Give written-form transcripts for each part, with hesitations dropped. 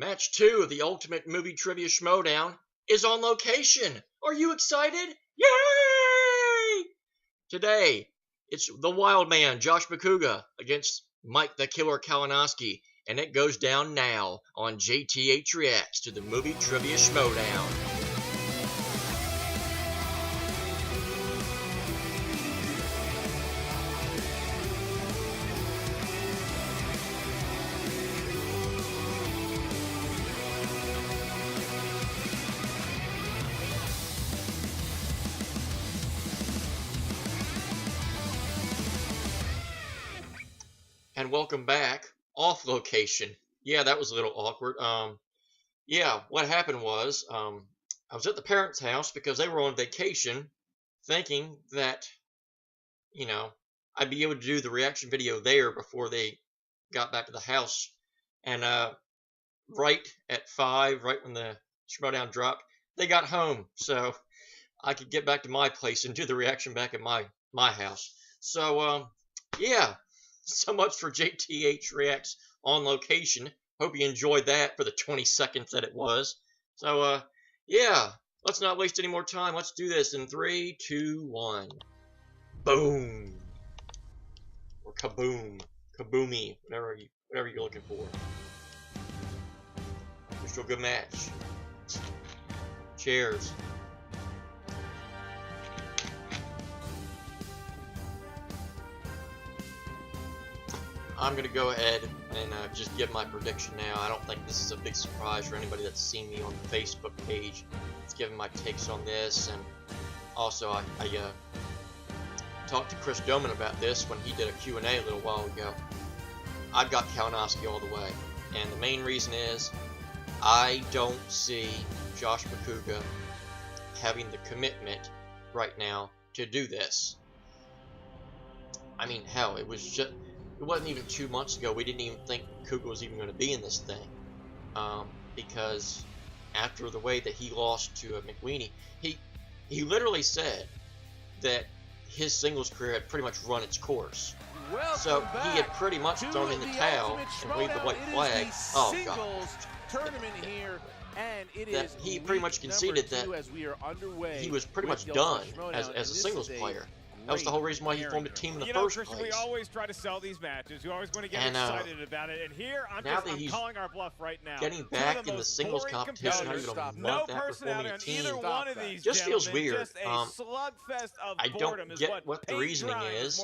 Match 2 of the Ultimate Movie Trivia Schmoedown is on location. Are you excited? Yay! Today, it's the Wildman, Josh Macuga, against Mike the Killer Kalinowski, and it goes down now on JTH Reacts to the Movie Trivia Schmoedown. And welcome back, off location. Yeah, that was a little awkward. Yeah, what happened was, I was at the parents' house because they were on vacation, thinking that, I'd be able to do the reaction video there before they got back to the house. And right at 5, right when the Schmoedown dropped, they got home, so I could get back to my place and do the reaction back at my house. So, yeah. So much for JTH Reacts on location. Hope you enjoyed that for the 20 seconds that it was. So, yeah, let's not waste any more time. Let's do this in 3, 2, 1. Boom. Or kaboom. Kaboomy. Whatever you're looking for. Wish you a good match. Cheers. I'm going to go ahead and just give my prediction now. I don't think this is a big surprise for anybody that's seen me on the Facebook page. It's giving my takes on this, and also I talked to Chris Doman about this when he did a Q&A a little while ago. I've got Kalinowski all the way, and the main reason is I don't see Josh Macuga having the commitment right now to do this. I mean, hell, it wasn't even 2 months ago. We didn't even think Macuga was even going to be in this thing, because after the way that he lost to McWeeny, he literally said that his singles career had pretty much run its course. So he had pretty much thrown in the towel and waved the white flag. Oh God! That he pretty much conceded that he was pretty much done as a singles player. That was the whole reason why he formed a team in the first place. We always try to sell these matches. We always want to get excited about it. And here, I'm calling our bluff right now. Getting back in the singles competition, not even a month after forming a team, just feels weird. I don't get what the reasoning is.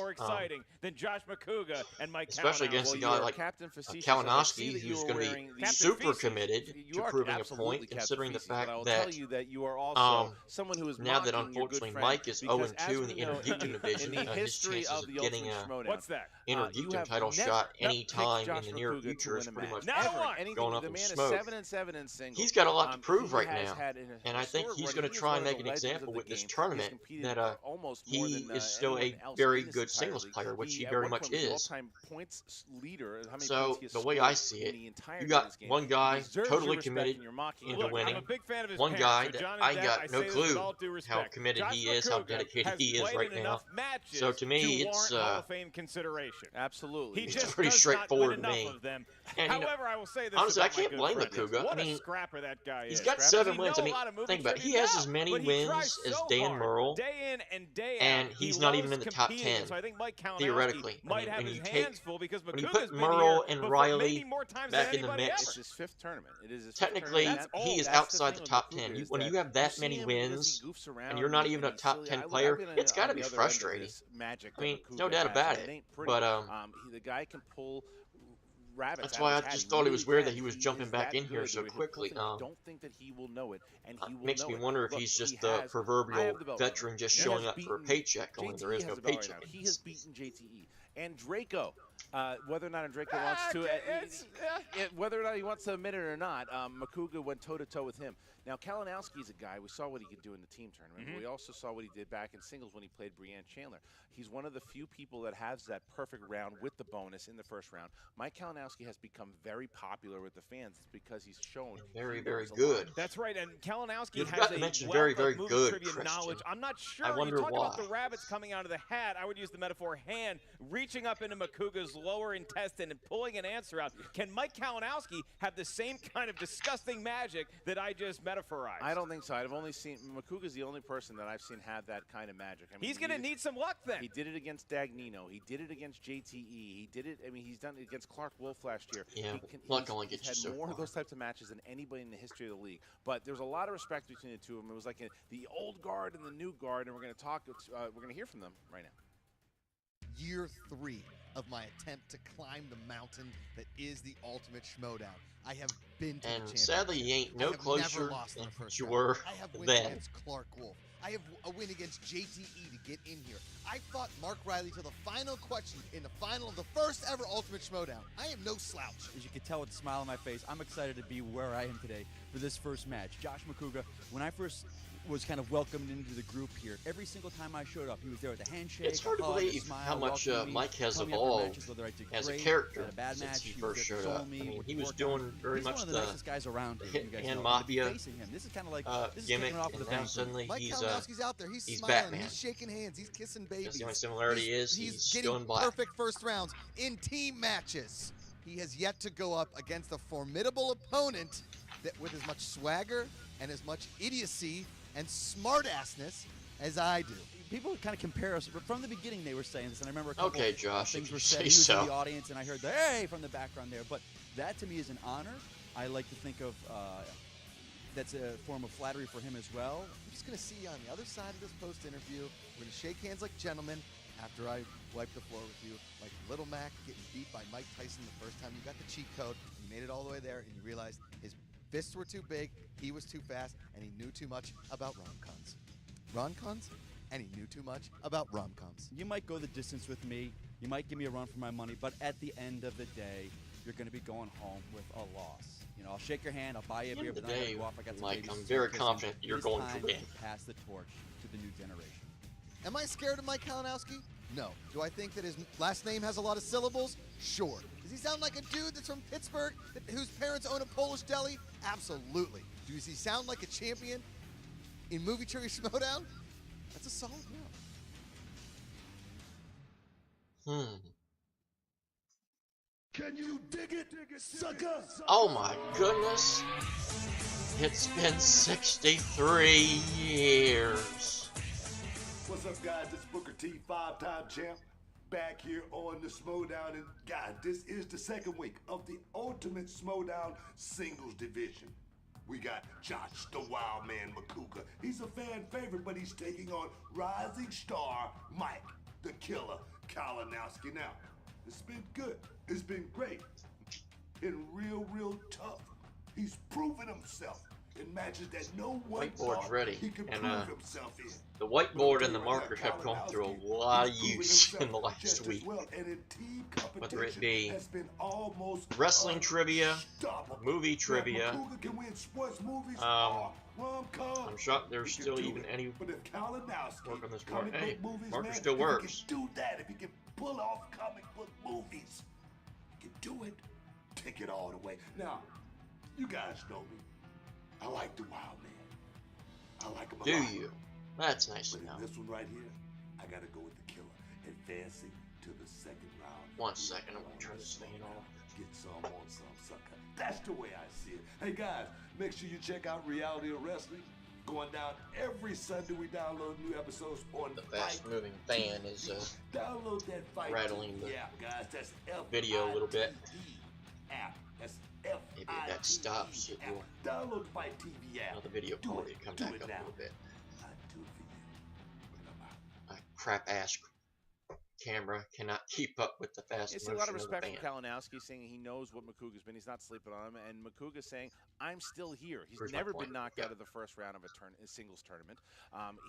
Especially against a guy like Kalinowski, who's going to be super committed to proving a point, considering the fact that now that unfortunately Mike is 0-2 in the Intergeekdom division, his chances of getting a Intergeekdom title shot anytime in the near future is pretty much going up in smoke. He's got a lot to prove right now, and I think he's going to try and make an example with this tournament that he is still a very good singles player, which he very much is. So the way I see it, you got one guy totally committed into winning, one guy that I got no clue how committed he is, how dedicated he is right now. So to me, it's absolutely. It's pretty straightforward to me. And however, I will say this honestly, I can't blame Macuga. I mean, he's got 7 wins. I mean, think about it. He has as many wins as Dan Murrell, and he's not even in the top 10 theoretically. I mean, when you put Murrell and Riley back in the mix, technically he is outside the top 10. When you have that many wins and you're not even a top 10 player, it's got to be frustrating. I mean, no doubt about it. But the guy can pull rabbits. That's why I just thought it was weird that he was jumping back in here so quickly. Don't think that he will know it, and he will makes me wonder if he's just the proverbial veteran just showing up for a paycheck, only there is no paycheck. He has beaten JTE and Draco. Whether or not Draco wants to, whether or not he wants to admit it or not, Macuga went toe-to-toe with him. Now, Kalinowski is a guy, we saw what he could do in the team tournament. But we also saw what he did back in singles when he played Brianne Chandler. He's one of the few people that has that perfect round with the bonus in the first round. Mike Kalinowski has become very popular with the fans. It's because he's shown very, very good. That's right, and Kalinowski has a mention very, very good knowledge. I'm not sure. I wonder you talk why. about the rabbits coming out of the hat. I would use the metaphor hand reaching up into Macuga's his lower intestine and pulling an answer out. Can Mike Kalinowski have the same kind of disgusting magic that I just metaphorized? I don't think so. I've only seen Macuga's the only person that I've seen have that kind of magic. I mean, he's going to need some luck then. He did it against Dagnino. He did it against JTE. He did it. I mean, he's done it against Clark Wolf last year. Yeah, luck only gets you so more far. of those types of matches than anybody in the history of the league. But there's a lot of respect between the two of them. It was like the old guard and the new guard, and we're going to talk. We're going to hear from them right now. Year 3 of my attempt to climb the mountain that is the ultimate Schmoedown. I have been to and the sadly, you ain't no closer than you were I have win then. against Clark Wolf. I have a win against JTE to get in here. I fought Mark Riley to the final question in the final of the first ever Ultimate Schmoedown. I am no slouch. As you can tell with the smile on my face, I'm excited to be where I am today for this first match. Josh Macuga, when I first was kind of welcomed into the group here, every single time I showed up, he was there with a handshake. It's hard to believe how much Mike has evolved as a character since he first showed up. I mean, he was doing very much the guys around hit-hand mafia This is kind of like gimmick, and now suddenly Mike he's Kalinowski's out there. He's smiling. Batman. He's shaking hands. He's kissing babies. The only similarity is he's still getting in black. perfect first rounds in team matches. He has yet to go up against a formidable opponent that with as much swagger and as much idiocy and smartassness as I do. People kind of compare us, but from the beginning they were saying this, and I remember a couple Josh, things were said. He was in the audience, and I heard the hey from the background there. But that to me is an honor. I like to think of that's a form of flattery for him as well. I'm just going to see you on the other side of this post-interview. We're going to shake hands like gentlemen after I wipe the floor with you, like Little Mac getting beat by Mike Tyson the first time you got the cheat code. You made it all the way there, and you realized his fists were too big, he was too fast, and he knew too much about rom-coms. Rom-coms? And he knew too much about rom-coms. You might go the distance with me, you might give me a run for my money, but at the end of the day, you're going to be going home with a loss. You know, I'll shake your hand, I'll buy you a beer, but I'm going to go off. I got some Mike, babies I'm very confident you're going to win. Pass the torch to the new generation. Am I scared of Mike Kalinowski? No. Do I think that his last name has a lot of syllables? Sure. Does he sound like a dude that's from Pittsburgh whose parents own a Polish deli? Absolutely. Does he sound like a champion in Movie Trivia Schmoedown? That's a solid no. Can you dig it, sucker? Oh my goodness. It's been 63 years. What's up, guys? This is Booker T, 5-time champ, back here on the Schmoedown. And guys, this is the second week of the Ultimate Schmoedown Singles Division. We got Josh the Wildman Macuga. He's a fan favorite, but he's taking on rising star Mike the Killer Kalinowski. Now, it's been good. It's been great. And real tough. He's proven himself in matches that no one thought he could prove himself in. The whiteboard and the markers have gone through a lot of use in the last week. Whether it be wrestling trivia, movie trivia, I'm shocked there's still even any work on this board. Hey, marker still works. If he can do that, if he can pull off comic book movies, he can do it. Take it all the way. Now, you guys know me. I like the Wild Man. I like him a lot. Do you? That's nice to know. But in this one right here, I gotta go with the Killer, advancing to the second round. 1 second, I'm gonna turn this thing off. Get some on some, sucker. That's the way I see it. Hey guys, make sure you check out Reality of Wrestling. Going down every Sunday, we download new episodes on the fast-moving fan is download that Fight rattling the guys, that's video a little bit. App. That's Maybe that stops it. Download the Fight TV app. Now the video quality come back up a little bit. I do it for you. A crap-ass camera cannot keep up with the fast motion. It's a lot of respect the from Kalinowski, saying he knows what Macuga's been. He's not sleeping on him, and Macuga's saying, "I'm still here." He's never been knocked out of the first round of a singles tournament.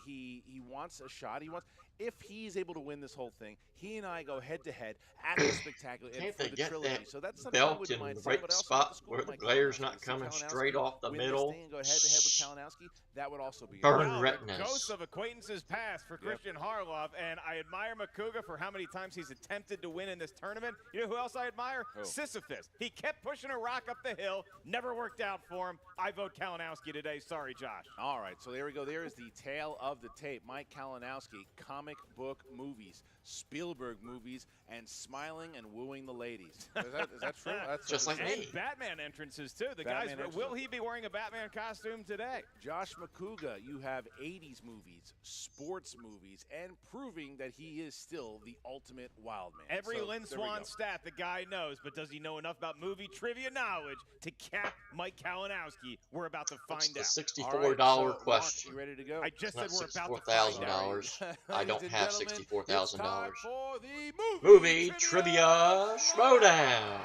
He wants a shot. He wants, if he's able to win this whole thing, he and I go head to head at the spectacular and for the trilogy. So that's something I wouldn't mind. The right spot where the glare's not coming straight off the middle. And go head to head with Kalinowski. That would also be burn retinas. Ghosts of acquaintances past for Christian Harloff, and I admire Macuga for how how many times he's attempted to win in this tournament. You know who else I admire? Who? Sisyphus. He kept pushing a rock up the hill. Never worked out for him. I vote Kalinowski today. Sorry, Josh. All right, so there we go. There is the tale of the tape. Mike Kalinowski, comic book movies, Spielberg movies, and smiling and wooing the ladies. Is that true? That's Just like And me. Batman entrances, too. The Batman guys, entrances. will he be wearing a Batman costume today? Josh Macuga, you have 80s movies, sports movies, and proving that he is still the ultimate wild man. Every So, Lynn there we Swan go. stat the guy knows, but does he know enough about movie trivia knowledge to cap Mike Kalinowski? We're about to It's find the out. All $64 right, so, Mark, question. you ready to go? I just Not said we're about to find out. $64,000. I Ladies don't and have gentlemen, it's $64,000. time for the Movie Trivia Schmoedown.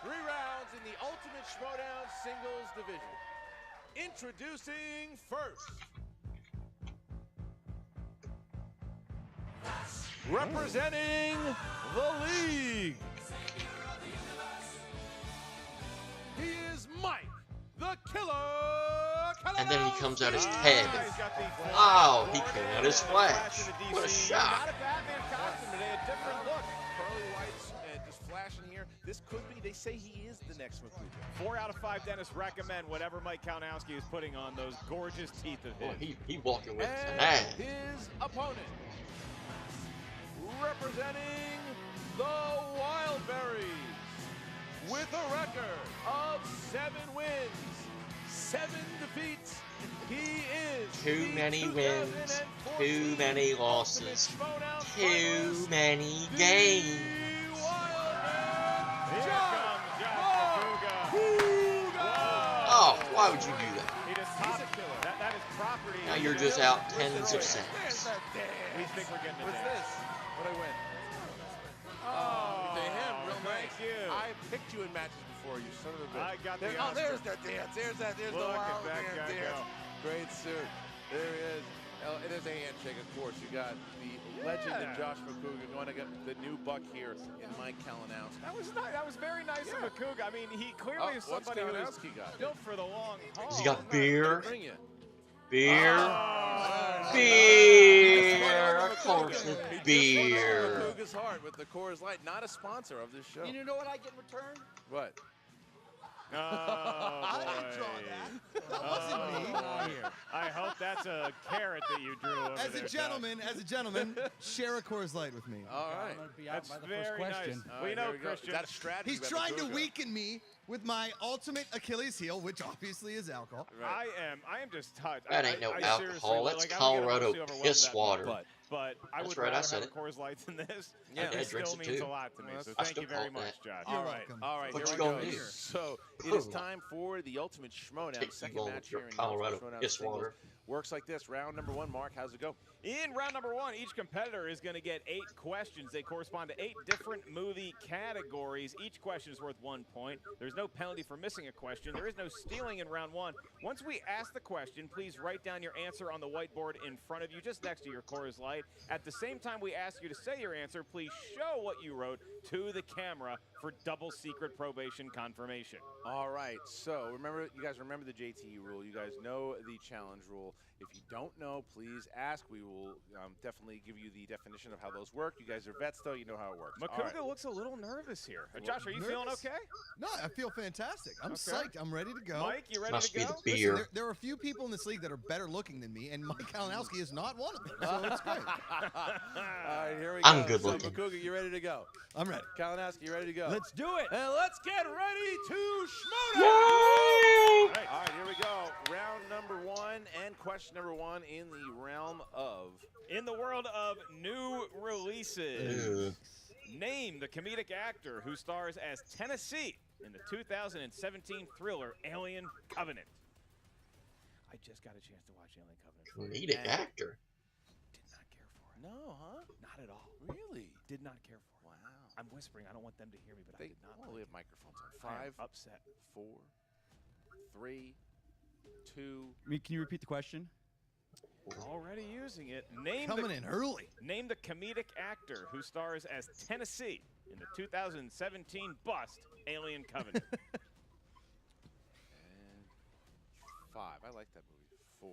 3 rounds in the Ultimate Schmoedown Singles Division. Introducing first. Representing the league. He is Mike, the Killer Kalinowski. And then he comes out his head. He's got the Oh, he Gordon came out and his the flash. in the What a DC. shot. Not a Batman costume today, a different look. Pearly whites just flashing here. This could be, they say he is the next Macuga. 4 out of 5 dentists recommend whatever Mike Kalinowski is putting on those gorgeous teeth of Boy, his. he walking with And an his opponent, representing the Wildberries, with a record of 7 wins, 7 defeats. He is Too the many wins, 2014 too many Ultimate losses, Schmoedown too finalist, many the games. Wildman, Here Josh comes Josh Macuga. Macuga. Oh, why would you do that? He just He's a killer. That is property. Now you're just out tens of cents. We think we're getting a What's dance. this? What I win? Oh, to him, real thank nice. you. I picked you in matches before, you son of a bitch. I got the Oh, Oscar. there's that dance. There's the Look at wild that man guy dance. go. Great suit. There he is. Oh, it is a handshake, of course. You got the legend in Yeah. Josh Macuga going to get the new buck here in Mike Kalinowski. That was nice. That was very nice of Macuga. I mean, he Oh, clearly is what's somebody who is Kalinowski got? built for the long haul. Has he got What beer? did he bring you? Beer? Oh. Beer! Of course He it's just beer. won Macuga's heart with the Coors Light. Not a sponsor of this show. You know what I get in return? What? Oh, I boy. didn't draw that. That wasn't me. Oh, I hope that's a carrot that you drew over As there, a gentleman, share a Coors Light with me. All I'm right. gonna be out That's by the very first question. nice. All We right, know, here we go. Christian. Is that a strategy? He's by trying to Macuga? weaken me with my ultimate Achilles heel, which obviously is alcohol. Right. I am just touched. That ain't no I alcohol, seriously, that's like, I'm getting Colorado emotionally overwhelmed piss at that water. moment, But I That's would right, I rather said have it. a Coors Light than this. Yeah. It Yeah, still drinks it means too. a lot to me. Well, So I thank you still very call it much, Josh. You're All right, welcome. all right, What here you we gonna go. do? So it is Ooh. time for the Ultimate Schmoedown. Take you Second going match with your here in the Colorado Ultimate Schmoedown piss Singles. water. Works like this. Round number 1, Mark, how's it go? In round number 1, each competitor is going to get 8 questions. They correspond to 8 different movie categories. Each question is worth 1 point. There's no penalty for missing a question. There is no stealing in round 1. Once we ask the question, please write down your answer on the whiteboard in front of you, just next to your Coors Light. At the same time we ask you to say your answer, please show what you wrote to the camera for double secret probation confirmation. All right, so remember, you guys remember the JTE rule. You guys know the challenge rule. If you don't know, please ask. We will definitely give you the definition of how those work. You guys are vets, though. You know how it works. All Macuga right. looks a little nervous here. Josh, are you feeling Nervous? okay? No, I feel fantastic. I'm Okay. psyched. I'm ready to go. Mike, you ready Must to be go? the Listen, beer. there are a few people in this league that are better looking than me, and Mike Kalinowski is not one of them. So it's great. All right, here we I'm go. good So, looking. Macuga, you ready to go? I'm ready. Kalinowski, you ready to go? Let's do it. And let's get ready to Schmoedown! Yay! All right, here we go. Round number 1 and question number 1 in the realm of... In the world of new releases, Ugh. name the comedic actor who stars as Tennessee in the 2017 thriller Alien Covenant. I just got a chance to watch Alien Covenant. Comedic and actor. Did not care for it. No, huh? Not at all. Really? Did not care for it. Wow. I'm whispering. I don't want them to hear me, but I did not. Well, we have microphones on. I am 5, upset. 4, 3, 2. Can you repeat the question? Already using it. Name Coming the, in early. Name the comedic actor who stars as Tennessee in the 2017 bust Alien Covenant. And 5. I like that movie. 4,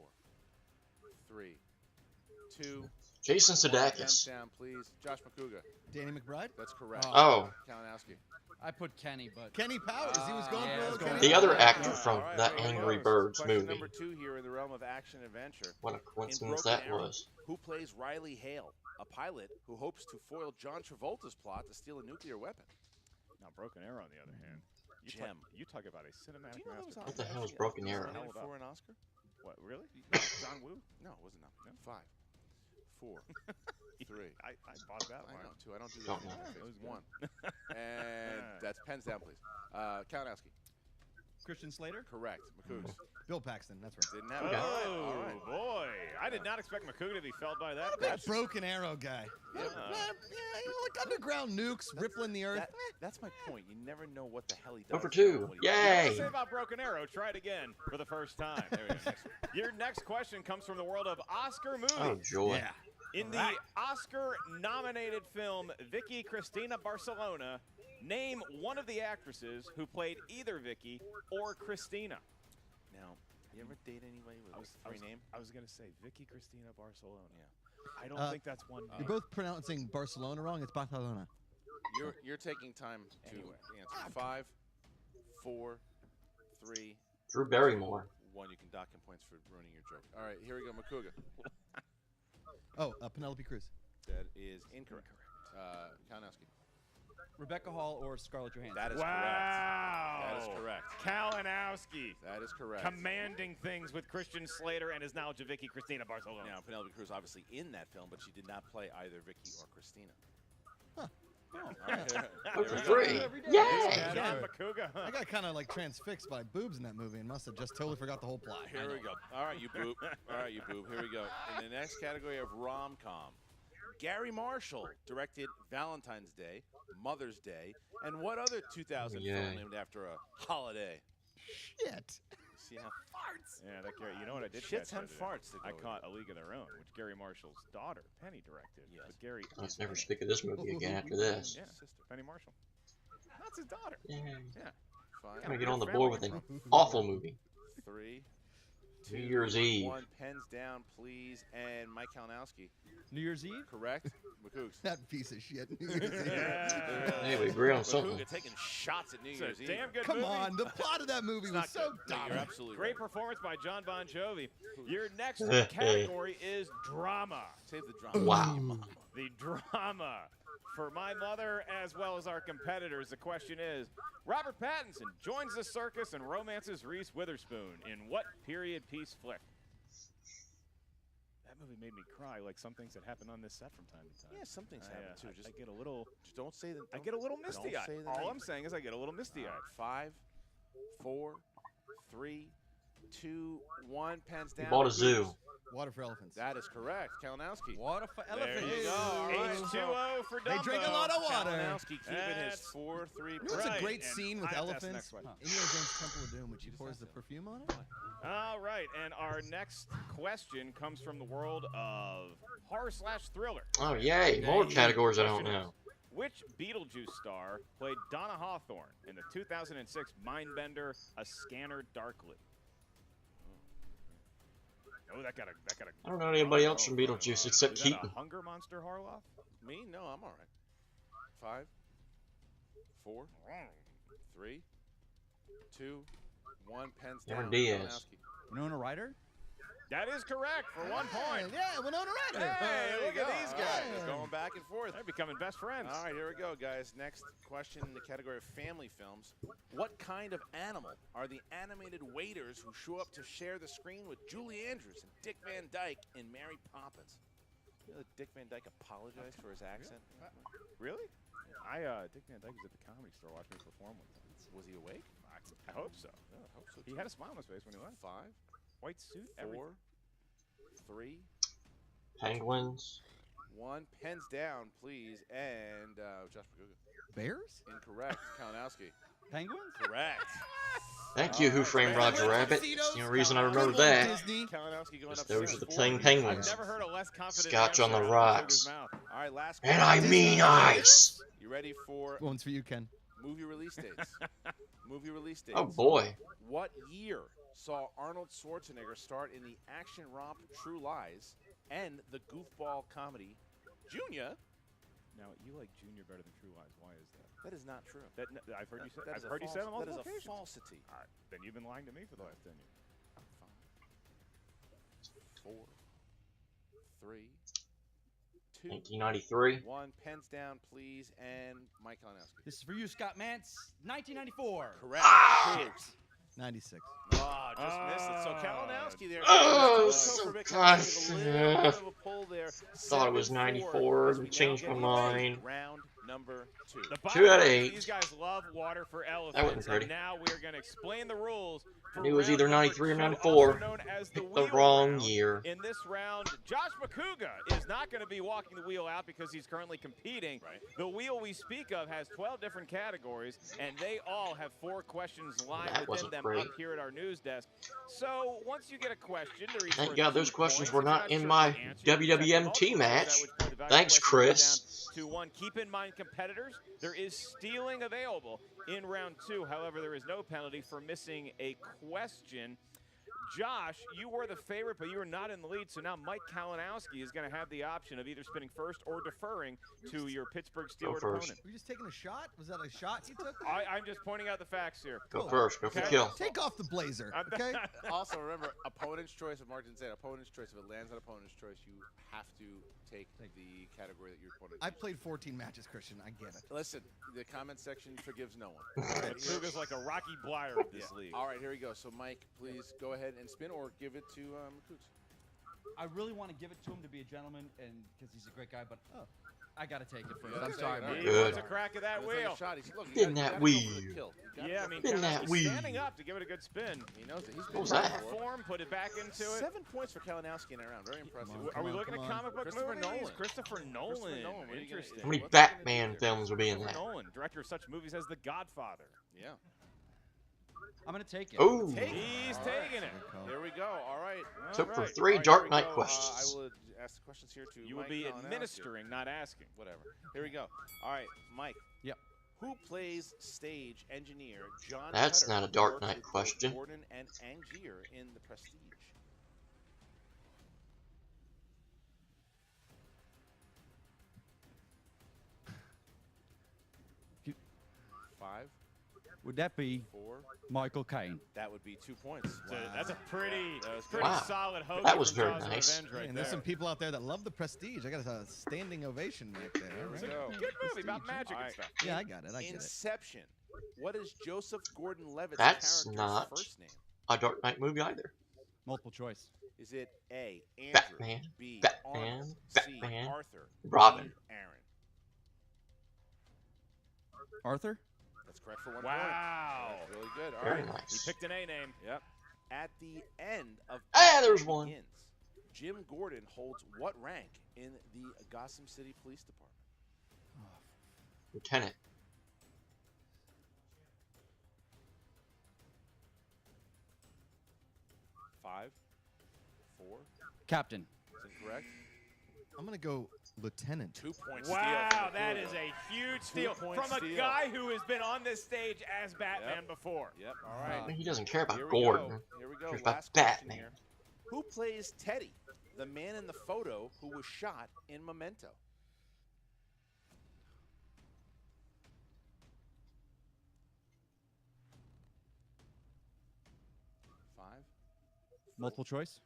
3, 2, Jason Pens Sudeikis. down, please. Josh Macuga. Danny McBride? That's correct. Oh, Kalinowski. I put Kenny, but Kenny Powers. He was going yeah, for I was a going Kenny the other Powers. actor All from right, that very Angry close. Birds Question movie. number 2 here in the realm of action adventure. What a In coincidence Broken that Arrow, was. who plays Riley Hale, a pilot who hopes to foil John Travolta's plot to steal a nuclear weapon? Now, Broken Arrow, on the other hand, Gem. you talk about a cinematic Do you know that was masterpiece. What the hell is actually Broken Arrow? nominated for an Oscar? What, really? John Woo? No, it wasn't nominated. 5, 4, 3. I bought that I one. know, 2. I don't do Don't that. know. It was 1. And that's pens down, please. Kalinowski. Christian Slater. Correct. Macuga. Bill Paxton, that's right. Didn't have Okay. it. Oh, All right. boy. I did not expect Macuga to be felled by that. Big question. Broken Arrow guy. Yeah. Like underground nukes rippling the earth. That's my point. You never know what the hell he does. Over 2. What to Yay! say about Broken Arrow? Try it again for the first time. There we go. Your next question comes from the world of Oscar movies. Oh, joy. In the Oscar-nominated film Vicky Cristina Barcelona, name one of the actresses who played either Vicky or Cristina. Now, you ever date anybody with a free name? I was going to say Vicky Cristina Barcelona. Yeah. I don't think that's one You're name. both pronouncing Barcelona wrong. It's Barcelona. You're taking time to Anyway. answer. 5, 4, 3, Drew Barrymore. 1. You can dock him points for ruining your joke. All right, here we go. Macuga. Oh, Penelope Cruz. That is incorrect. Kalinowski. Rebecca Hall or Scarlett Johansson. That is Wow. correct. That is correct. Kalinowski. That is correct. Commanding things with Christian Slater and his knowledge of Vicky Cristina Barcelona. Now, Penelope Cruz obviously in that film, but she did not play either Vicky or Christina. Oh. All right. Oh, for Here we go. 3. Yay! John Macuga. I got kind of like transfixed by boobs in that movie and must have just totally forgot the whole plot. Here we go. All right, you boob. All right, you boob. Here we go. In the next category of rom-com, Gary Marshall directed Valentine's Day, Mother's Day, and what other 2000 Yay. film named after a holiday? Shit. See how Yeah, that Gary. You know what I did? shits catch and the other day? farts to go I with caught A League of Their Own, which Gary Marshall's daughter, Penny, directed. Yes. But Gary. Let's is never in it. speak of this movie again after this. Yeah, Penny Marshall. That's his daughter. Yay. Yeah. 5, Gotta get on the board with an awful movie. 3, New 2, Year's Eve. 1. Pens down, please. And Mike Kalinowski. New Year's Eve. Correct. Macoogs. That piece of shit. Hey, we agree on something. Macuga taking shots at New It's a Year's Eve. damn good Come movie. on, the plot of that movie It's was not so good. No, dumb. you're absolutely Great right. performance by John Bon Jovi. Your next category is drama. Save the drama. Wow. The drama. For my mother as well as our competitors, the question is, Robert Pattinson joins the circus and romances Reese Witherspoon in what period piece flick? That movie made me cry like some things that happen on this set from time to time. Yeah, some things happen too. I get a little Just don't say that. I get a little misty eyed. Say the All name. I'm saying is I get a little misty All eyed. right, 5, 4, 3, 2, 1. Pens down. bought a Macoogs. zoo. Water for elephants. That is correct. Kalinowski. Water for There elephants. you go. All right. H2O for Dumbo. They drink a lot of water. Kalinowski keeping his That's 4-3. You know what's Right, a great and scene with I have to ask the elephants? next one. Indiana Jones Temple of Doom, when she pours the perfume on it. All right, and our next question comes from the world of horror/thriller. Oh, yay. More categories I don't know. Which Beetlejuice star played Donna Hawthorne in the 2006 Mindbender: A Scanner Darkly? Oh, that got a. I don't know anybody else from Beetlejuice except Is that Keaton. a hunger monster, Harloff? Me? No, I'm all right. 5, 4, 3, 2, 1. Pens Cameron down. Diaz. Kalinowski. Winona Ryder. That is correct for 1 point. Yeah, Winona Ryder. Hey, There look you at go. these All guys. right, they're going back and forth. They're becoming best friends. All right, here we go, guys. Next question in the category of family films. What kind of animal are the animated waiters who show up to share the screen with Julie Andrews and Dick Van Dyke in Mary Poppins? You know that Dick Van Dyke apologized for his accent? Really? Dick Van Dyke was at the Comedy Store watching me perform with them. Was he awake? I hope so. Yeah, I hope so. He had a smile on his face when he left. 5, White suit, 4, everything. 3, Penguins. 1. Pens down, please. And Josh Macuga. Bears? Incorrect. Kalinowski. Penguins. Correct. Thank you, Who Framed Roger Rabbit. It's the only reason I remember that. Disney. Kalinowski going up Those are the 6-4. playing I've penguins. never heard a less confident Scotch on the answer rocks. out of Macuga's mouth. All right, last And question. I mean ice. You ready for One's for you, Ken. movie release dates? Movie release dates. Oh, boy. What year saw Arnold Schwarzenegger start in the action romp True Lies and the goofball comedy Junior. Now, you like Junior better than True Lies. Why is that? That is not true. I've heard you say That I've is a heard you say it on false- multiple That is a occasions. falsity. All right, then you've been lying to me for the last 10 years. 4, 3, 2, 1993. 1. Pens down, please. And Mike Kalinowski. This is for you, Scott Mance. 1994. Correct. Ah! Cougs. 96. Oh, just missed it. So Kalinowski there. Oh, Toe for Vic so Kalinowski with a little gosh. bit of a pull there. Thought it was 7-4 94. as we now Changed get my into mind. Round number 2. The 2 bottom out of line is 8. These guys love water for wasn't elephants, pretty. and now we are going to explain the rules. I knew it was either round number 93 or 2, 94. also known as the Picked the wheel wrong round. year. In this round, Josh Macuga is not going to be walking the wheel out because he's currently competing. Right. The wheel we speak of has 12 different categories, and they all have 4 questions lined That within wasn't them great. up here at our news desk. So once you get a question, they're each Thank worth God those 2 questions points. were If you're not in sure my of the answer, you can check WWMT multiple choice, match. at which point the value Thanks, question goes Chris. down to 1. Keep in mind, competitors, there is stealing available in round 2. However, there is no penalty for missing a question. Josh, you were the favorite, but you were not in the lead, so now Mike Kalinowski is going to have the option of either spinning first or deferring to your Pittsburgh Steelers first. opponent. Were you just taking a shot? Was that a shot you took? I'm just pointing out the facts here. Go Cool. first. Go for Okay. kill. Take off the blazer, okay? Also, remember, opponent's choice, if Mark didn't say it, opponent's choice, if it lands on opponent's choice, you have to take the category that your opponent I played 14 matches, Christian. I get it. Listen, the comment section forgives no one. Macuga's like a Rocky Blyer of this league. All right, here we go. So, Mike, please go ahead and spin or give it to Macuga. I really want to give it to him to be a gentleman, and because he's a great guy, but I got to take it first. Yeah, I'm take sorry, it. man. He Good. wants a crack at that Let's take wheel. a shot. Look, Spin you that gotta go for the wheel. kill. You gotta Yeah, I go mean, for the Spin that Kalinowski's wheel. standing up to give it a good spin. kill. He knows it. He's What been was there that? before. Form, put it back into it. 7 points for Kalinowski in that round. Very impressive. Come on, Are we looking come at on. comic book Christopher movies? Nolan. Christopher Nolan. What are you gonna- Interesting. How many What's he gonna Batman do there? films will be in Christopher that? Nolan, director of such movies as The Godfather. Yeah. I'm going to take it. Oh. He's All right. taking it. Good call. Here we go. All right. So All for right. 3 All right, Dark here we Knight go. questions. I will ask the questions here to You will Mike be Kalinowski. administering, not asking. Whatever. Here we go. All right, Mike. Yep. Who plays stage engineer John That's Cutter, not a who Dark worked Knight with both question. Gordon and Angier in The Prestige? You- 5, Would that be 4. Michael Caine? That would be 2 points. That's a pretty Wow. solid hoagie That was from very Jaws of nice. Revenge right and there's there. some people out there that love the Prestige. I got a standing ovation back there. All It's a right. go. good movie about magic All and right. stuff. Yeah, I got it. I get it. Inception. What is Joseph Gordon-Levitt's That's character's not- first name? A Dark Knight movie either. Multiple choice. Is it A, Andrew, Batman, B, Batman, Arnold, C, Batman, Arthur, Robin. D, Aaron? Arthur? That's correct for 1 Wow. point. That's really good. All Very right. He nice. picked an A name. Yep. At the end of There's Batman one. Begins, Jim Gordon holds what rank in the Gotham City Police Department? Lieutenant. 5, 4. Captain. Is incorrect. I'm going to go lieutenant. 2 points. Wow, that is a huge steal from 2-point a steal. guy who has been on this stage as Batman before. Yep. All I right. mean, he doesn't care about Here we Gordon. go. Here we go. Cares about Last question Batman. here. Who plays Teddy, the man in the photo who was shot in Memento? Five. Multiple choice.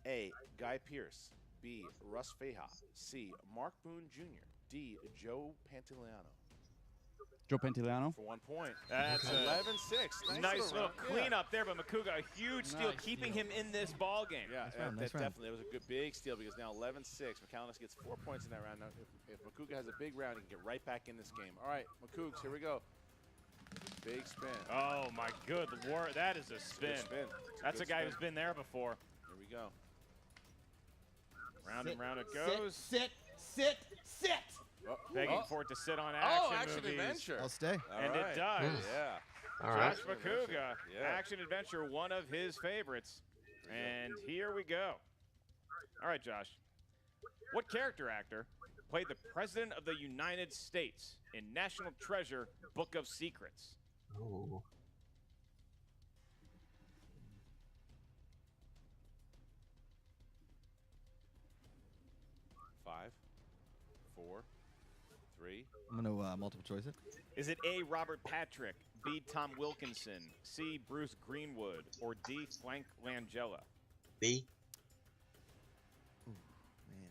A. Guy Pearce. B. Russ Feha. C. Mark Boone Jr. D. Joe Pantoliano. Joe Pantoliano. For 1 point. That's a 11-6. nice little round. cleanup there, but Macuga, a huge steal, Nice keeping steal. him in this ball game. Yeah, Nice yeah, round, nice that round. definitely. It was a good big steal because now 11-6. McCallum gets 4 points in that round. Now, if Macuga has a big round, he can get right back in this game. All right, Macuga, here we go. Big spin. Oh my good lord, that is a spin. Good spin. That's a Good guy spin. who's been there before. Here we go. Round and round it goes. Sit. Oh, Begging oh. for it to sit on action Oh, action movies. adventure. I'll stay. All And right. it does. Yeah. All right. Josh Macuga, Yeah. action adventure, one of his favorites. And here we go. All right, Josh. What character actor played the President of the United States in National Treasure: Book of Secrets? Ooh. 3. I'm going to multiple choice it. Is it A, Robert Patrick, B, Tom Wilkinson, C, Bruce Greenwood, or D, Frank Langella? B. Ooh, man.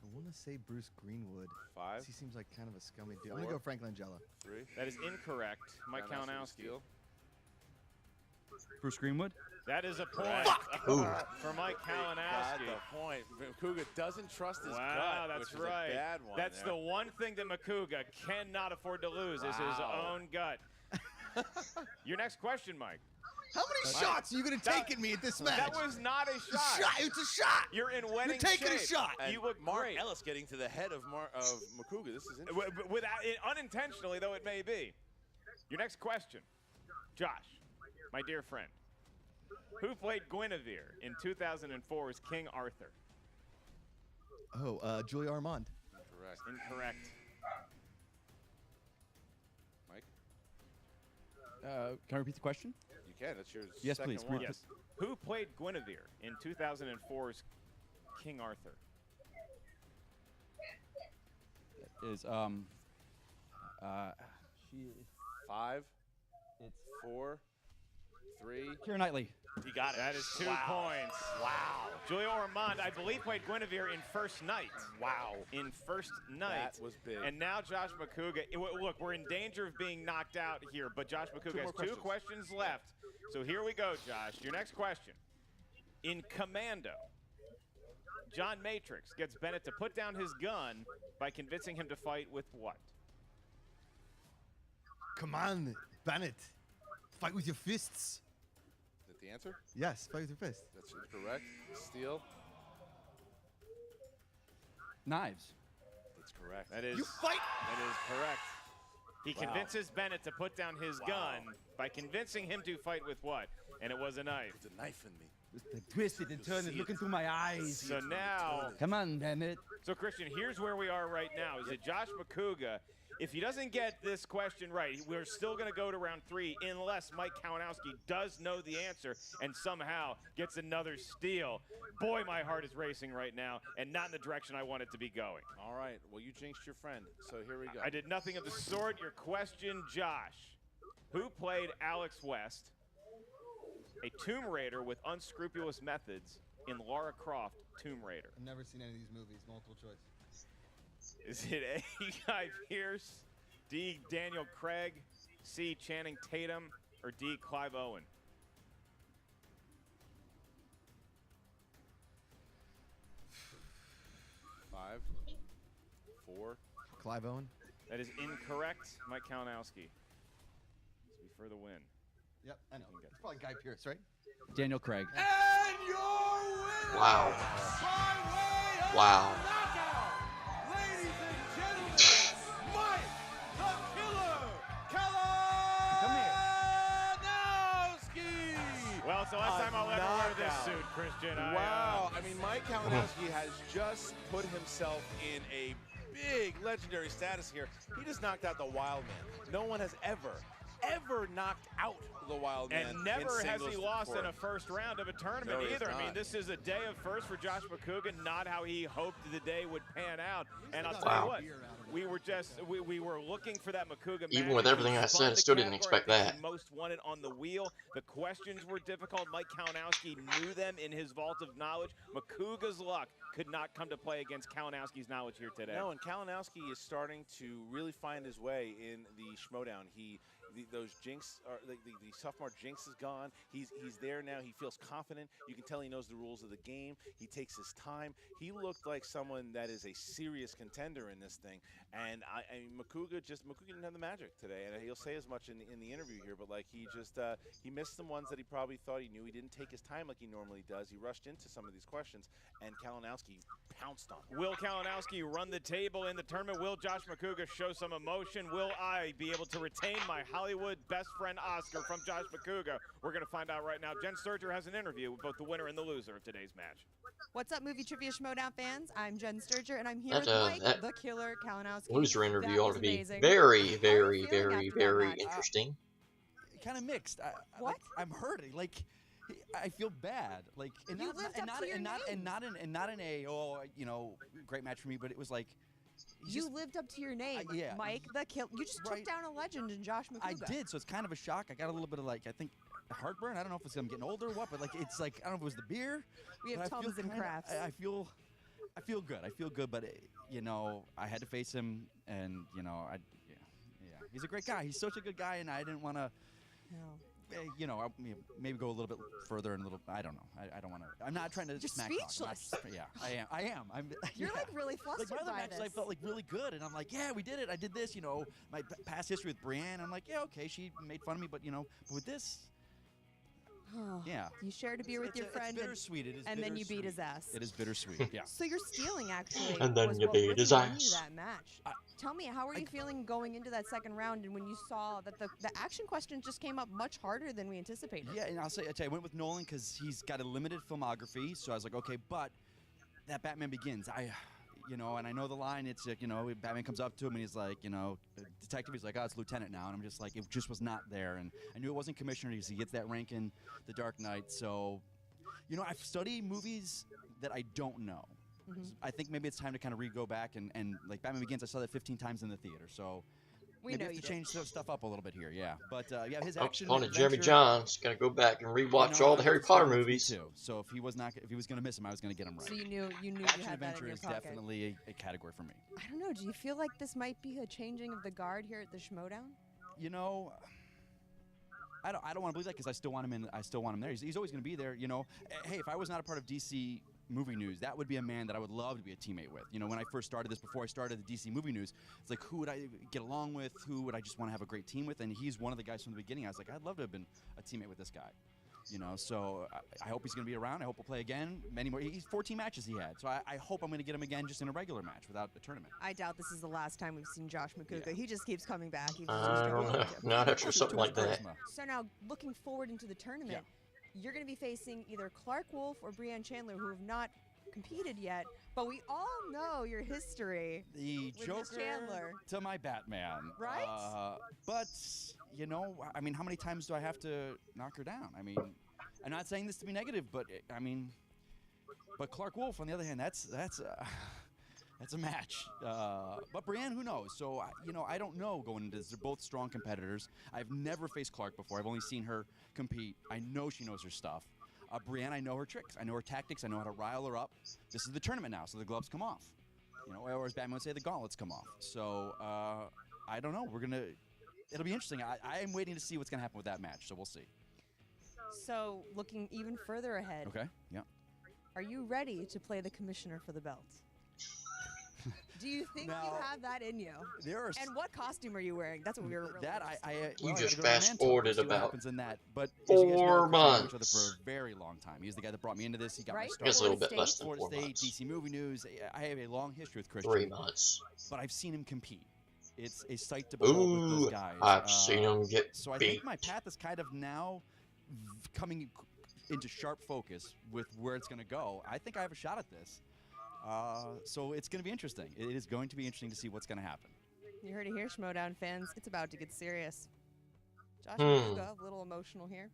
I want to say Bruce Greenwood. 5. He seems like kind of a scummy dude. I'm going to go Frank Langella. 3. That is incorrect. Mike Kalinowski. Bruce Greenwood? That is a point Ooh. for Mike Got Kalinowski. the point. Macuga doesn't trust his Wow, gut, that's which right. is a bad one. That's the one thing that Macuga cannot afford to lose is his Wow. own gut. Your next question, Mike. How many shots are you going to take at me at this match? That was not a shot. It's a shot. You're in wedding You're taking shape. a shot. And You look Mark great. Ellis getting to the head of Macuga. This is interesting. Without unintentionally, though it may be. Your next question, Josh, my dear friend, who played Guinevere in 2004's King Arthur? Oh, Julia Armand. Correct. Incorrect. Mike, Can I repeat the question? you can. That's your Yes, second please. one. Yes. Who played Guinevere in 2004's King Arthur? Is she? 5, It's 4, 3. Keira Knightley. You got it. That is 2 points. Wow. Julia Ormond, I believe, played Guinevere in First Night. Wow. In First Night. That was big. And now Josh Macuga. Look, we're in danger of being knocked out here, but Josh Macuga has 2 questions left. So here we go, Josh. Your next question. In Commando, John Matrix gets Bennett to put down his gun by convincing him to fight with what? Come on, Bennett. Fight with your fists. Is that the answer? Yes, fight with your fists. That's correct. Steel. Knives. That's correct. That is, You fight. that is correct. He Wow. convinces Bennett to put down his gun by convincing him to fight with what? And it was a knife. There's a knife in me. Twist it and turn it. Look into my eyes. So now, Come on, Bennett. so Christian, here's where we are right now. Is that Josh Macuga, if he doesn't get this question right, we're still going to go to round 3 unless Mike Kalinowski does know the answer and somehow gets another steal. Boy, my heart is racing right now and not in the direction I want it to be going. All right. Well, you jinxed your friend. So here we go. I did nothing of the sort. Your question, Josh. Who played Alex West, a Tomb Raider with unscrupulous methods in Lara Croft Tomb Raider? I've never seen any of these movies. Multiple choice. Is it A, Guy Pearce, D, Daniel Craig, C, Channing Tatum, or D, Clive Owen? Five, 4. Clive Owen. That is incorrect, Mike Kalinowski. This will be for the win. Yep, I know. It's probably Guy Pearce, right? Daniel Craig. And your winner, Wow. by way of Wow. knockout, ladies and gentlemen, Mike the Killer Kalinowski. Well, it's the last time I'll ever wear this knockout. suit, Christian. Wow. I mean, Mike Kalinowski has just put himself in a big legendary status here. He just knocked out the Wildman. No one has ever knocked out the Wildman. And never in has he singles lost before. in a first round of a tournament No, he has either. I mean, not. this is a day of first for Josh Macuga, not how he hoped the day would pan out. And I'll tell Wow. you what, we were just we were looking for that Macuga match. Even with everything I said, I still didn't expect that. Most wanted on the wheel. The questions were difficult. Mike Kalinowski knew them in his vault of knowledge. Macuga's luck could not come to play against Kalinowski's knowledge here today. No, and Kalinowski is starting to really find his way in the Schmoedown. Those jinx, or the sophomore jinx is gone. He's there now. He feels confident. You can tell he knows the rules of the game. He takes his time. He looked like someone that is a serious contender in this thing. And Macuga didn't have the magic today. And he'll say as much in the interview here. But like he missed some ones that he probably thought he knew. He didn't take his time like he normally does. He rushed into some of these questions, and Kalinowski pounced on him. Will Kalinowski run the table in the tournament? Will Josh Macuga show some emotion? Will I be able to retain my Hollywood best friend Oscar from Josh Macuga? We're going to find out right now. Jen Sturger has an interview with both the winner and the loser of today's match. What's up, Movie Trivia Schmoedown fans? I'm Jen Sturger, and I'm here That, with Mike, that the Killer Kalinowski. Loser interview That ought was to be amazing. very, How are you very, feeling very, after that very match? interesting. Kind of mixed. What? I'm hurting. Like, I feel bad. Like, You lived up to your name. not in a great match for me, but it was like You lived up to your name, yeah. Mike the Kill. You just took down a legend in Josh Macuga. I did, so it's kind of a shock. I got a little bit of I think heartburn. I don't know if it's I'm getting older or what, but it's I don't know if it was the beer. We have Tums and Crafts. I feel good. I feel good, but I had to face him, and he's a great guy. He's such a good guy, and I didn't want to. Maybe go a little bit further and I don't know. I don't want to. I'm not trying to Just smack speechless. talk. I am. You're really flustered my other by matches, this. I felt really good, and I'm like, yeah, we did it. I did this. My past history with Brienne. I'm like, yeah, okay, she made fun of me, but but with this. Yeah. You shared a beer with your friend. It's bittersweet. It is and then you beat bittersweet. his ass. It is bittersweet. Yeah. So your stealing actually And then was you what beat really his won you ass. that match. Tell me, how were you feeling going into that second round, and when you saw that the action questions just came up much harder than we anticipated? Yeah, and I tell you, I went with Nolan because he's got a limited filmography, so I was like, okay, but that Batman Begins, and I know the line. It's Batman comes up to him and he's like, detective. He's like, oh, it's lieutenant now, and I'm just like, it just was not there, and I knew it wasn't commissioner because he gets that rank in The Dark Knight. So, I've studied movies that I don't know. I think maybe it's time to kind of go back and like Batman Begins. I saw that 15 times in the theater, so. Maybe have to change stuff up a little bit here, yeah. But his action. Jeremy John's gonna go back and rewatch all the Harry Potter movies. Too. So if he was gonna miss him, I was gonna get him right. So you knew action you had that adventure in your is pocket. definitely a category for me. I don't know. Do you feel like this might be a changing of the guard here at the Schmoedown? I don't want to believe that because I still want him there. He's always gonna be there. Hey, if I was not a part of DC Movie News, that would be a man that I would love to be a teammate with. When I first started this, before I started the DC Movie News, it's like, who would I get along with? Who would I just want to have a great team with? And he's one of the guys from the beginning. I was like, I'd love to have been a teammate with this guy. So I hope he's going to be around. I hope we'll play again. Many more. He's 14 matches he had. So I hope I'm going to get him again just in a regular match without a tournament. I doubt this is the last time we've seen Josh Macuga. Yeah. He just keeps coming back. I don't know. Not after something like that. So now, looking forward into the tournament, you're going to be facing either Clark Wolf or Brianne Chandler, who have not competed yet, but we all know your history. The with Joker Miss Chandler. to my Batman. Right? But, how many times do I have to knock her down? I'm not saying this to be negative, but but Clark Wolf, on the other hand, that's a match. But Brienne, who knows? So, I don't know going into this. They're both strong competitors. I've never faced Clark before. I've only seen her compete. I know she knows her stuff. Brienne, I know her tricks. I know her tactics. I know how to rile her up. This is the tournament now, so the gloves come off. Or as Batman would say, the gauntlets come off. So, I don't know. It'll be interesting. I am waiting to see what's going to happen with that match, so we'll see. So, looking even further ahead. Okay, yeah. Are you ready to play the commissioner for the belt? Do you think you have that in you? And what costume are you wearing? That's what we were really You just fast-forwarded about but 4 months. Each other for a very long time. He's the guy that brought me into this. He got my start. I guess a little bit less than Florida 4 State, months. DC Movie News. I have a long history with Christian. 3 months. But I've seen him compete. It's a sight to behold with those guys. I've seen him get So I beat. think my path is kind of now coming into sharp focus with where it's going to go. I think I have a shot at this. So it's going to be interesting. It is going to be interesting to see what's going to happen. You heard it here, Schmoedown fans. It's about to get serious. Josh Macuga, a little emotional here.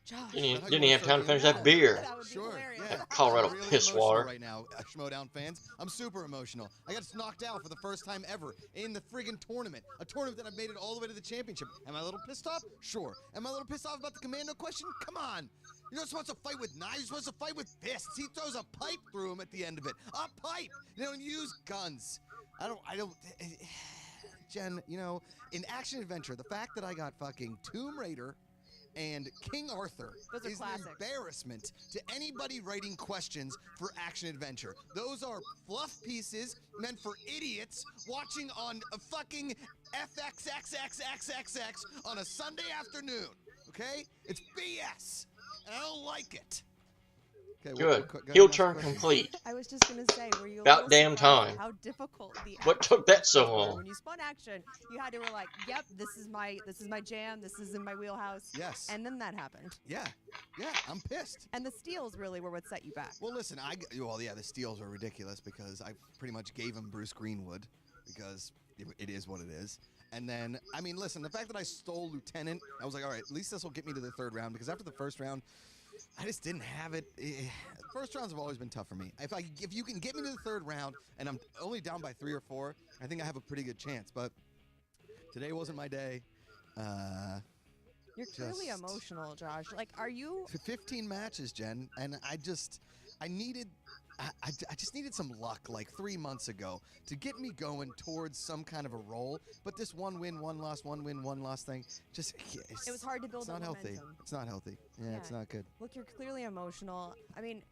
Josh. Didn't even have time to finish that beer. That would be hilarious. Yeah. Colorado really piss emotional water. right now, Schmoedown fans. I'm super emotional. I got knocked out for the first time ever in the friggin' tournament. A tournament that I've made it all the way to the championship. Am I a little pissed off? Sure. Am I a little pissed off about the commando question? Come on. You're not supposed to fight with knives. You're supposed to fight with fists. He throws a pipe through him at the end of it. A pipe. They don't use guns. I don't. Jen, in action adventure, the fact that I got fucking Tomb Raider and King Arthur Those are is classics. an embarrassment to anybody writing questions for action adventure. Those are fluff pieces meant for idiots watching on a fucking FXXXXXX on a Sunday afternoon. Okay? It's BS. And I don't like it. Okay, Good. Heel turn complete. I was just going to say, were you a About little damn surprised time. how difficult the What took that so action were? long? When you spun action, you had to like, yep, this is my jam, this is in my wheelhouse. Yes. And then that happened. Yeah, I'm pissed. And the steals really were what set you back. Well, listen, the steals are ridiculous because I pretty much gave him Bruce Greenwood because it is what it is. And then, listen, the fact that I stole Lieutenant, I was like, all right, at least this will get me to the third round because after the first round, I just didn't have it. First rounds have always been tough for me. If you can get me to the third round and I'm only down by 3 or 4, I think I have a pretty good chance. But today wasn't my day. You're clearly emotional, Josh. Like, are you? 15 matches, Jen, and I just needed some luck like 3 months ago to get me going towards some kind of a roll. But this 1 win, 1 loss, 1 win, 1 loss thing, it was hard to build. It's not healthy. It's not healthy. Yeah, it's not good. Look, you're clearly emotional. I mean,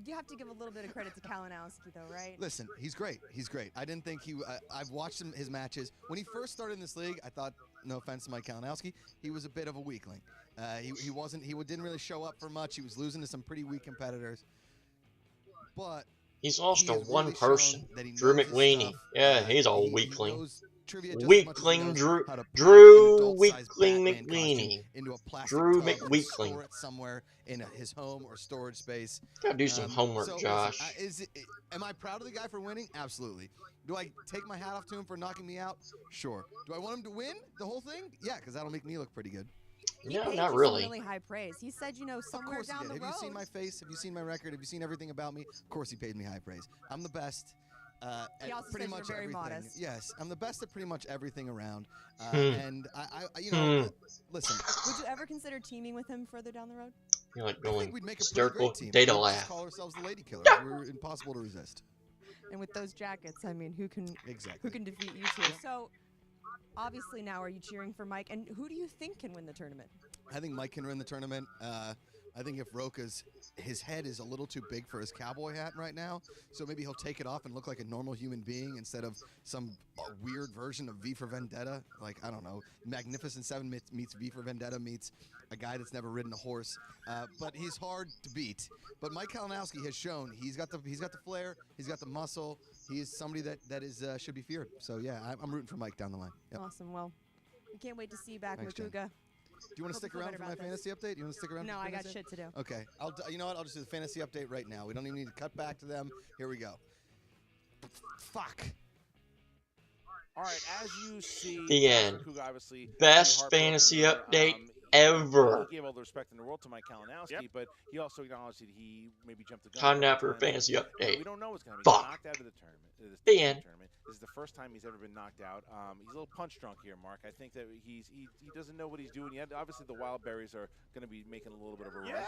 you have to give a little bit of credit to Kalinowski, though, right? Listen, he's great. He's great. I didn't think I've watched his matches. When he first started in this league, I thought, no offense to Mike Kalinowski, he was a bit of a weakling. He didn't really show up for much. He was losing to some pretty weak competitors. But he's lost to has one really person, shown that he Drew knows his McWeenie. stuff. Yeah, he's a He weakling. knows trivia just as much as he Weakling knows how to pack Drew an adult-sized Weakling Batman costume McWeenie. into a plastic Drew tub and McWeakling. store it somewhere in his home or storage space. Gotta do some homework, so Josh. Listen, am I proud of the guy for winning? Absolutely. Do I take my hat off to him for knocking me out? Sure. Do I want him to win the whole thing? Yeah, because that'll make me look pretty good. No, paid not you really. some really high praise. He said, somewhere Of course down he the did. road. Have you seen my face? Have you seen my record? Have you seen everything about me? Of course he paid me high praise. I'm the best. He also pretty said you're much very everything. modest. Yes, I'm the best at pretty much everything around. And listen. Would you ever consider teaming with him further down the road? You're like I going think we'd make a pretty hysterical great team. data We'd laugh. just call ourselves the Lady Killers. We're impossible to resist. And with those jackets, I mean, who can defeat you two? So, obviously now, are you cheering for Mike? And who do you think can win the tournament? I think Mike can win the tournament. I think if his head is a little too big for his cowboy hat right now, so maybe he'll take it off and look like a normal human being instead of some weird version of V for Vendetta. Like, I don't know, Magnificent Seven meets V for Vendetta meets a guy that's never ridden a horse. But he's hard to beat. But Mike Kalinowski has shown he's got the flair, he's got the muscle. He's somebody that is should be feared. So yeah, I'm rooting for Mike down the line. Yep. Awesome. Well, we can't wait to see you back, Thanks, Jen. Macuga. Do you want to stick around for my fantasy update? You want to stick around? No, for the I got fantasy shit to do. Okay, you know what? I'll just do the fantasy update right now. We don't even need to cut back to them. Here we go. Fuck. All right, as you see, The end. Macuga obviously Best heartbroken fantasy there. update He ever. gave all the respect in the world to Mike Kalinowski, Yep. but he also acknowledged that he maybe jumped the gun. Time a now couple for a times. fantasy update. We don't know what's going to be. Fuck. He knocked out of the tournament. The end. This is the first time he's ever been knocked out. He's a little punch drunk here, Mark. I think that he doesn't know what he's doing yet. Obviously, the Wild Berries are going to be making a little bit of a run. Yeah,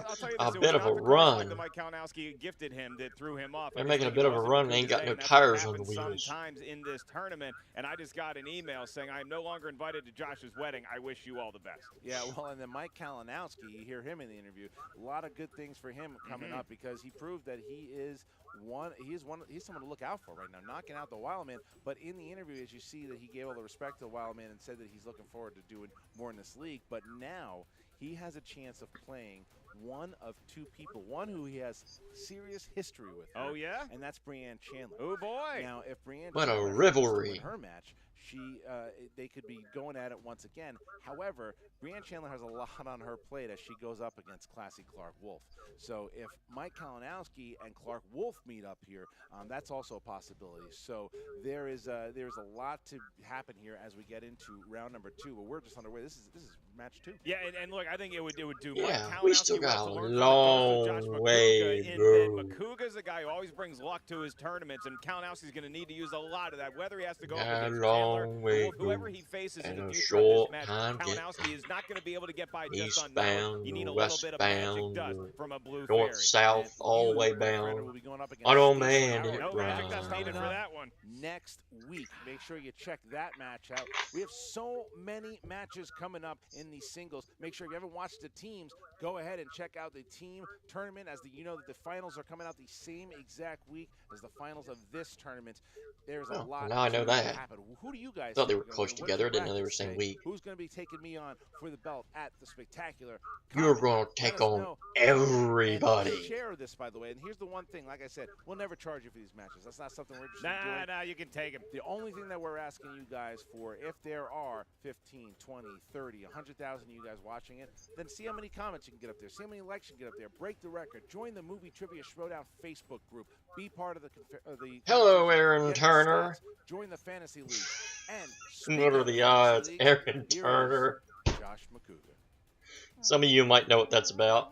I'll tell you A this. it bit was of not a the course run. like that Mike Kalinowski gifted him that threw him off. They're I just making a think bit he of a wasn't run, good they ain't got today, no and that's tires on the happened wheels. Sometimes in this tournament, and I just got an email saying I am no longer invited to Josh's wedding. I wish you all the best. Yeah, well, and then Mike Kalinowski, you hear him in the interview. A lot of good things for him coming up because he proved that he's someone to look out for right now, knocking out the Wildman. But in the interview, as you see that he gave all the respect to the Wildman and said that he's looking forward to doing more in this league. But now he has a chance of playing one of two people, one who he has serious history with. Oh, yeah? And that's Brianne Chandler. Oh, boy. Now, if Brianne What a Chandler happens to rivalry. win her match, they could be going at it once again. However, Brianne Chandler has a lot on her plate as she goes up against classy Clark Wolf. So if Mike Kalinowski and Clark Wolf meet up here, that's also a possibility. So there's a lot to happen here as we get into round number 2. But we're just underway. This is match 2. Yeah, and look, I think it would do. Yeah, Mike we Kalinowski still got well to a learn from the long coach of Josh Macuga way to in go. that Macuga's a guy who always brings luck to his tournaments, and Kalinowski's going to need to use a lot of that. Whether he has to go up Got a against long Chandler way or to whoever go. he faces And in the a future of this short match, time get Kalinowski is not going to be able to get by just on numbers. Eastbound, You need a little bit of magic westbound, dust from a blue north, fairy. south, all the way my friend, bound. will be going up against On old Steve man, Howard. it No magic dust brown. needed for that one. Next week. Make sure you check that match out. We have so many matches coming up in these singles. Make sure if you haven't watched the teams, go ahead and check out the team tournament as you know that the finals are coming out the same exact week as the finals of this tournament. There's a lot now I know to that. happen. Who do you guys Thought they think were are close gonna win? together. What Didn't know does they the were same bracket say? week. Who's going to be taking me on for the belt at the Spectacular? You're Comment. going to Let take us on know. everybody. And share this, by the way. And here's the one thing, like I said, we'll never charge you for these matches. That's not something we're interested in doing. Nah, you can take him. The only thing that we're asking you guys for, if there are 15, 20, 30, 100,000 of you guys watching it, then see how many comments you can get up there. See how many likes you can get up there. Break the record. Join the Movie Trivia Schmoedown Facebook group. Be part of the Hello, Aaron get the Turner. stats, join the Fantasy League. And What are speaking the of odds? Fantasy League, Aaron here is Turner. Josh Macuga. Some of you might know what that's about.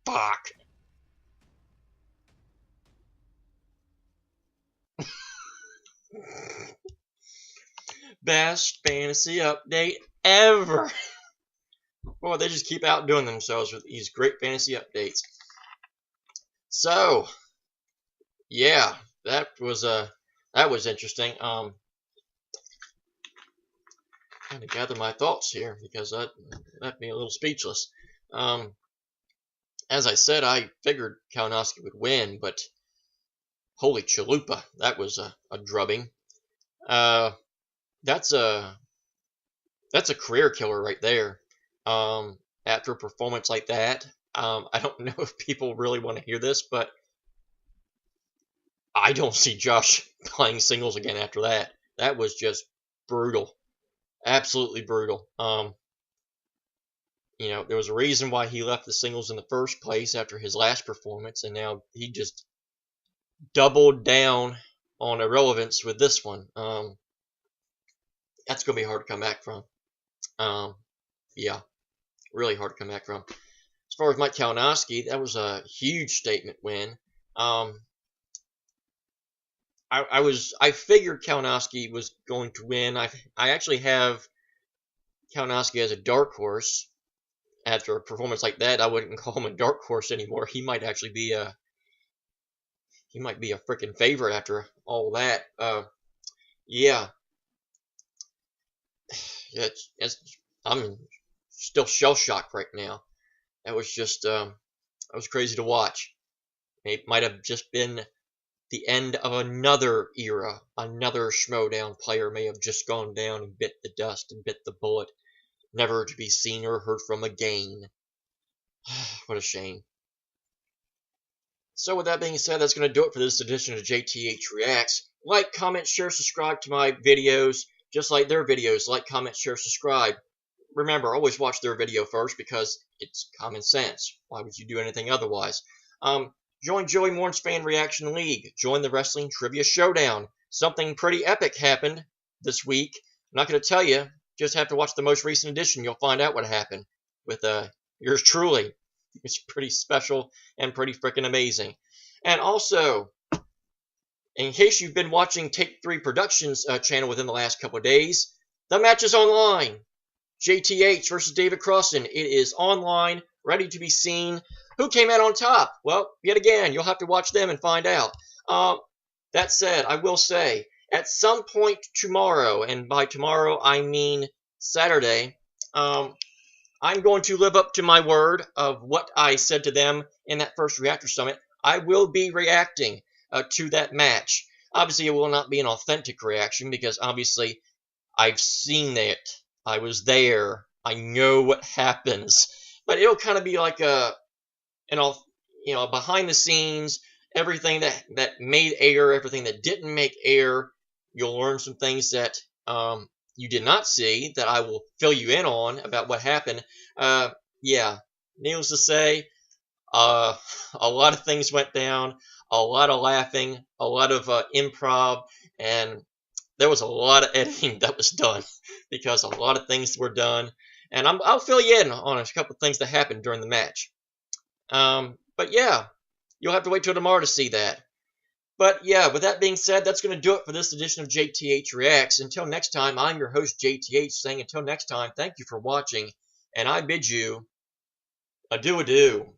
Fuck. Best fantasy update ever. Boy, they just keep outdoing themselves with these great fantasy updates. So, yeah, that was interesting. Trying to gather my thoughts here because that left me a little speechless. As I said, I figured Kalinowski would win, but holy chalupa, that was a drubbing. That's a career killer right there. After a performance like that, I don't know if people really want to hear this, but I don't see Josh playing singles again after that. That was just brutal. Absolutely brutal. You know, there was a reason why he left the singles in the first place after his last performance, and now he just doubled down on irrelevance with this one. That's going to be hard to come back from. Yeah, really hard to come back from. As far as Mike Kalinowski, that was a huge statement win. I figured Kalinowski was going to win. I actually have Kalinowski as a dark horse. After a performance like that, I wouldn't call him a dark horse anymore. He might actually be a freaking favorite after all that. Yeah. I'm still shell shocked right now. That was just that was crazy to watch. It might have just been the end of another era. Another Schmoedown player may have just gone down and bit the dust and bit the bullet, never to be seen or heard from again. What a shame. So with that being said, that's going to do it for this edition of JTH Reacts. Like, comment, share, subscribe to my videos, just like their videos. Like, comment, share, subscribe. Remember, always watch their video first because it's common sense. Why would you do anything otherwise? Join Joey Mourne's Fan Reaction League. Join the Wrestling Trivia Showdown. Something pretty epic happened this week. I'm not going to tell you. Just have to watch the most recent edition. You'll find out what happened with yours truly. It's pretty special and pretty freaking amazing. And also, in case you've been watching Take 3 Productions channel within the last couple of days, the match is online. JTH versus David Crossan. It is online, ready to be seen. Who came out on top? Well, yet again, you'll have to watch them and find out. That said, I will say, at some point tomorrow, and by tomorrow I mean Saturday, I'm going to live up to my word of what I said to them in that first Reactor Summit. I will be reacting to that match. Obviously, it will not be an authentic reaction because obviously I've seen it. I was there. I know what happens. But it'll kind of be like behind the scenes, everything that made air, everything that didn't make air. You'll learn some things that you did not see that I will fill you in on about what happened. Yeah, needless to say, a lot of things went down, a lot of laughing, a lot of improv, and there was a lot of editing that was done because a lot of things were done. And I'll fill you in on a couple of things that happened during the match. But yeah, you'll have to wait till tomorrow to see that. But yeah, with that being said, that's going to do it for this edition of JTH Reacts. Until next time, I'm your host JTH saying until next time, thank you for watching, and I bid you adieu.